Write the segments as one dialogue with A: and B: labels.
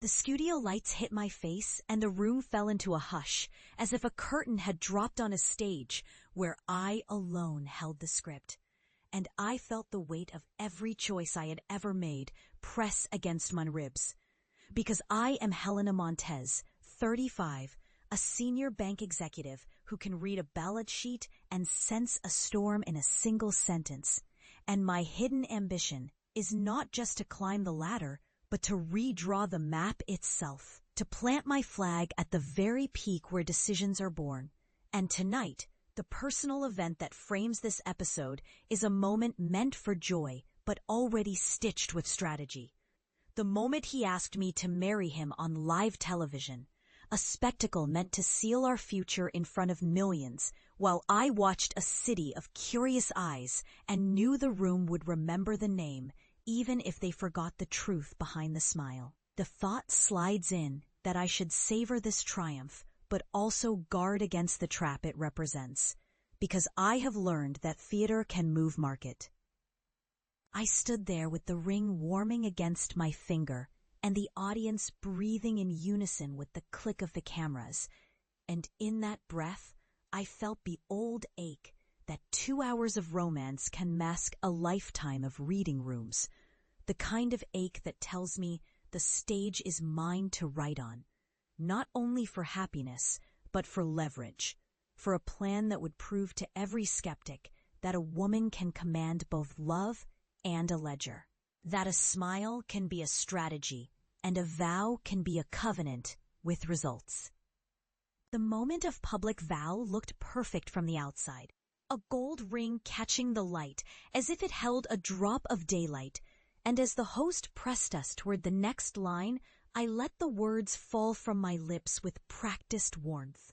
A: The studio lights hit my face and the room fell into a hush, as if a curtain had dropped on a stage where I alone held the script. And I felt the weight of every choice I had ever made press against my ribs. Because I am Helena Montez, 35, a senior bank executive who can read a balance sheet and sense a storm in a single sentence. And my hidden ambition is not just to climb the ladder, but to redraw the map itself, to plant my flag at the very peak where decisions are born. And tonight, the personal event that frames this episode is a moment meant for joy, but already stitched with strategy. The moment he asked me to marry him on live television, a spectacle meant to seal our future in front of millions, while I watched a city of curious eyes and knew the room would remember the name, even if they forgot the truth behind the smile. The thought slides in that I should savor this triumph, but also guard against the trap it represents, because I have learned that theater can move market. I stood there with the ring warming against my finger, and the audience breathing in unison with the click of the cameras, and in that breath, I felt the old ache that 2 hours of romance can mask a lifetime of reading rooms, the kind of ache that tells me the stage is mine to write on, not only for happiness, but for leverage, for a plan that would prove to every skeptic that a woman can command both love and a ledger, that a smile can be a strategy, and a vow can be a covenant with results. The moment of public vow looked perfect from the outside, a gold ring catching the light as if it held a drop of daylight, and as the host pressed us toward the next line, I let the words fall from my lips with practiced warmth.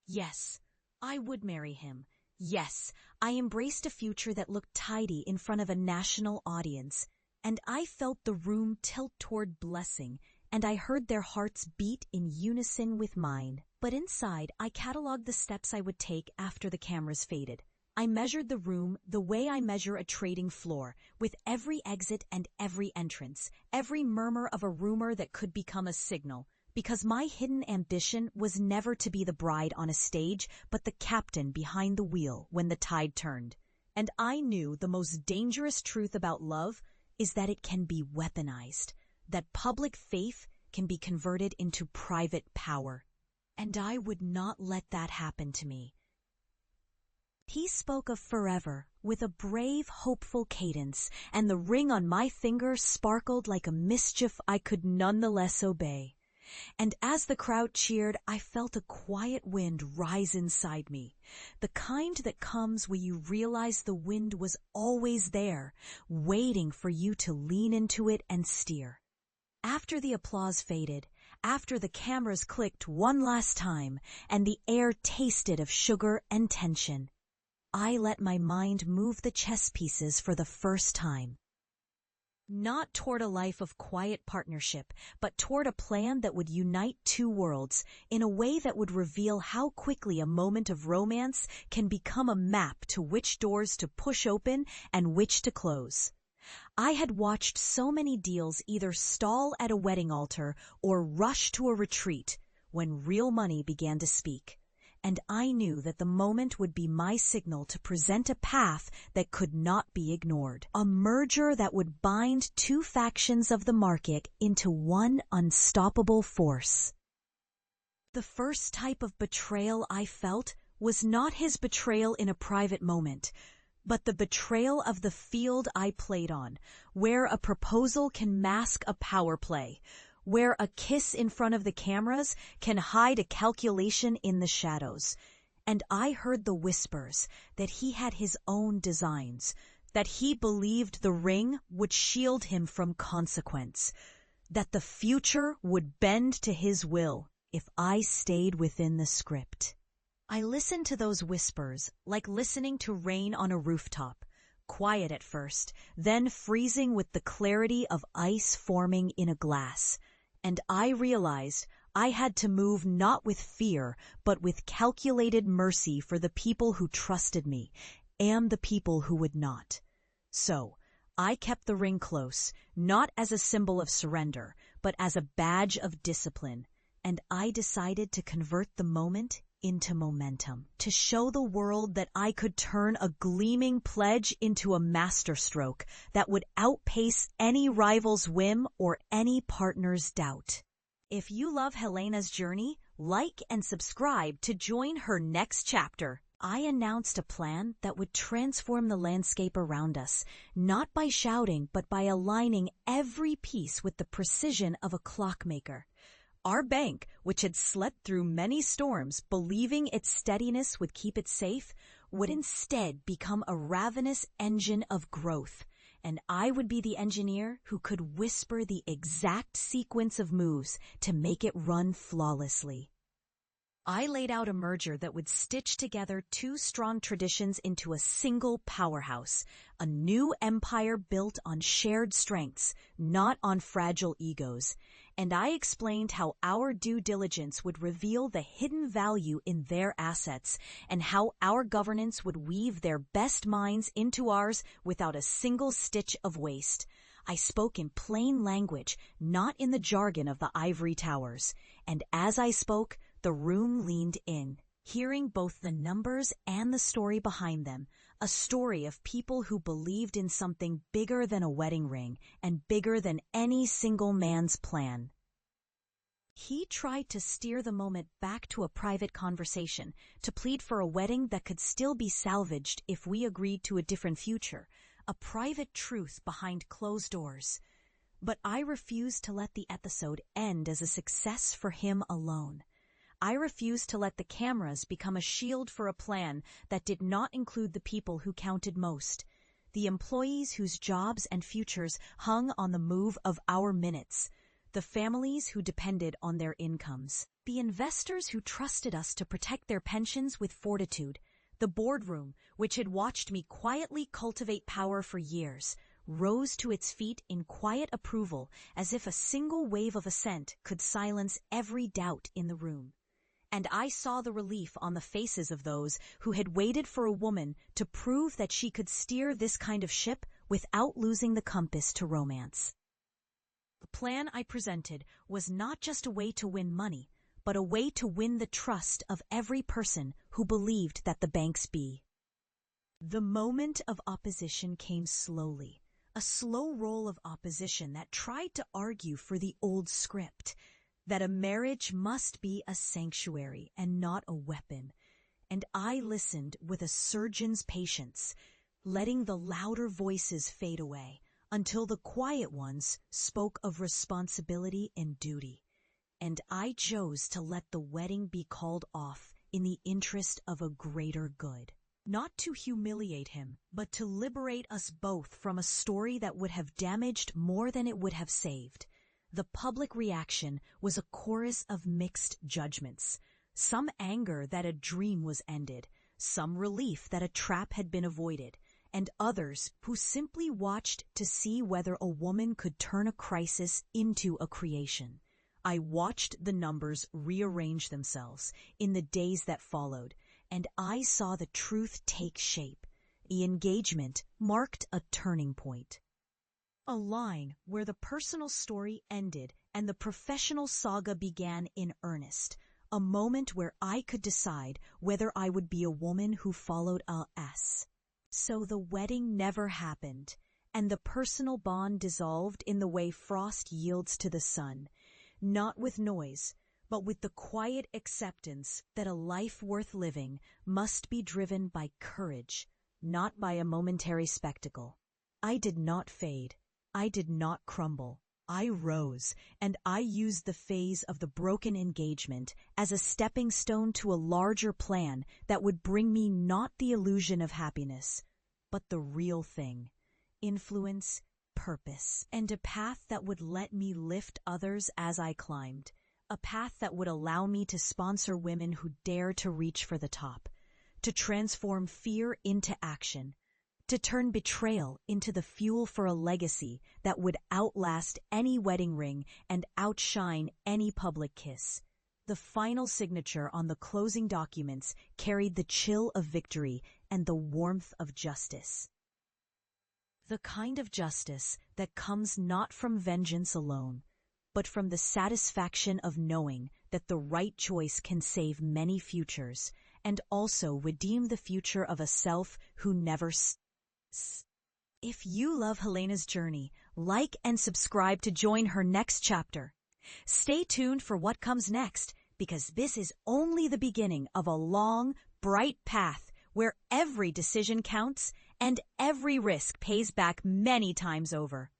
A: Yes, I would marry him. Yes, I embraced a future that looked tidy in front of a national audience, and I felt the room tilt toward blessing, and I heard their hearts beat in unison with mine. But inside, I cataloged the steps I would take after the cameras faded. I measured the room the way I measure a trading floor, with every exit and every entrance, every murmur of a rumor that could become a signal, because my hidden ambition was never to be the bride on a stage, but the captain behind the wheel when the tide turned. And I knew the most dangerous truth about love is that it can be weaponized, that public faith can be converted into private power. And I would not let that happen to me. He spoke of forever with a brave, hopeful cadence, and the ring on my finger sparkled like a mischief I could nonetheless obey. And as the crowd cheered, I felt a quiet wind rise inside me, the kind that comes when you realize the wind was always there, waiting for you to lean into it and steer. After the applause faded, after the cameras clicked one last time, and the air tasted of sugar and tension, I let my mind move the chess pieces for the first time. Not toward a life of quiet partnership, but toward a plan that would unite two worlds in a way that would reveal how quickly a moment of romance can become a map to which doors to push open and which to close. I had watched so many deals either stall at a wedding altar or rush to a retreat when real money began to speak. And I knew that the moment would be my signal to present a path that could not be ignored. A merger that would bind two factions of the market into one unstoppable force. The first type of betrayal I felt was not his betrayal in a private moment, but the betrayal of the field I played on, where a proposal can mask a power play, where a kiss in front of the cameras can hide a calculation in the shadows. And I heard the whispers that he had his own designs, that he believed the ring would shield him from consequence, that the future would bend to his will if I stayed within the script. I listened to those whispers like listening to rain on a rooftop, quiet at first, then freezing with the clarity of ice forming in a glass. And I realized I had to move not with fear, but with calculated mercy for the people who trusted me and the people who would not. So I kept the ring close, not as a symbol of surrender, but as a badge of discipline, and I decided to convert the moment into momentum, to show the world that I could turn a gleaming pledge into a masterstroke that would outpace any rival's whim or any partner's doubt. If you love Helena's journey, like and subscribe to join her next chapter. I announced a plan that would transform the landscape around us, not by shouting, but by aligning every piece with the precision of a clockmaker. Our bank, which had slept through many storms, believing its steadiness would keep it safe, would instead become a ravenous engine of growth. And I would be the engineer who could whisper the exact sequence of moves to make it run flawlessly. I laid out a merger that would stitch together two strong traditions into a single powerhouse, a new empire built on shared strengths, not on fragile egos. And I explained how our due diligence would reveal the hidden value in their assets, and how our governance would weave their best minds into ours without a single stitch of waste. I spoke in plain language, not in the jargon of the ivory towers. And as I spoke, the room leaned in, hearing both the numbers and the story behind them, a story of people who believed in something bigger than a wedding ring and bigger than any single man's plan. He tried to steer the moment back to a private conversation, to plead for a wedding that could still be salvaged if we agreed to a different future, a private truth behind closed doors. But I refused to let the episode end as a success for him alone. I refused to let the cameras become a shield for a plan that did not include the people who counted most, the employees whose jobs and futures hung on the move of our minutes, the families who depended on their incomes, the investors who trusted us to protect their pensions with fortitude, the boardroom, which had watched me quietly cultivate power for years, rose to its feet in quiet approval as if a single wave of assent could silence every doubt in the room. And I saw the relief on the faces of those who had waited for a woman to prove that she could steer this kind of ship without losing the compass to romance. The plan I presented was not just a way to win money, but a way to win the trust of every person who believed that the banks be. The moment of opposition came slowly, a slow roll of opposition that tried to argue for the old script, that a marriage must be a sanctuary and not a weapon, and I listened with a surgeon's patience, letting the louder voices fade away until the quiet ones spoke of responsibility and duty. And I chose to let the wedding be called off in the interest of a greater good. Not to humiliate him, but to liberate us both from a story that would have damaged more than it would have saved. The public reaction was a chorus of mixed judgments, some anger that a dream was ended, some relief that a trap had been avoided, and others who simply watched to see whether a woman could turn a crisis into a creation. I watched the numbers rearrange themselves in the days that followed, and I saw the truth take shape. The engagement marked a turning point. A line where the personal story ended and the professional saga began in earnest. A moment where I could decide whether I would be a woman who followed a S. So the wedding never happened, and the personal bond dissolved in the way frost yields to the sun, not with noise, but with the quiet acceptance that a life worth living must be driven by courage, not by a momentary spectacle. I did not fade. I did not crumble. I rose, and I used the phase of the broken engagement as a stepping stone to a larger plan that would bring me not the illusion of happiness, but the real thing, influence, purpose, and a path that would let me lift others as I climbed, a path that would allow me to sponsor women who dare to reach for the top, to transform fear into action, to turn betrayal into the fuel for a legacy that would outlast any wedding ring and outshine any public kiss. The final signature on the closing documents carried the chill of victory and the warmth of justice. The kind of justice that comes not from vengeance alone, but from the satisfaction of knowing that the right choice can save many futures and also redeem the future of a self who never If you love Helena's journey, like and subscribe to join her next chapter. Stay tuned for what comes next, because this is only the beginning of a long, bright path where every decision counts and every risk pays back many times over.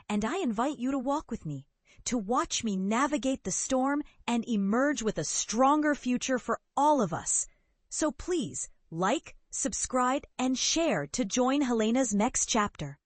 A: And I invite you to walk with me, to watch me navigate the storm and emerge with a stronger future for all of us. So please, like, subscribe, and share to join Helena's next chapter.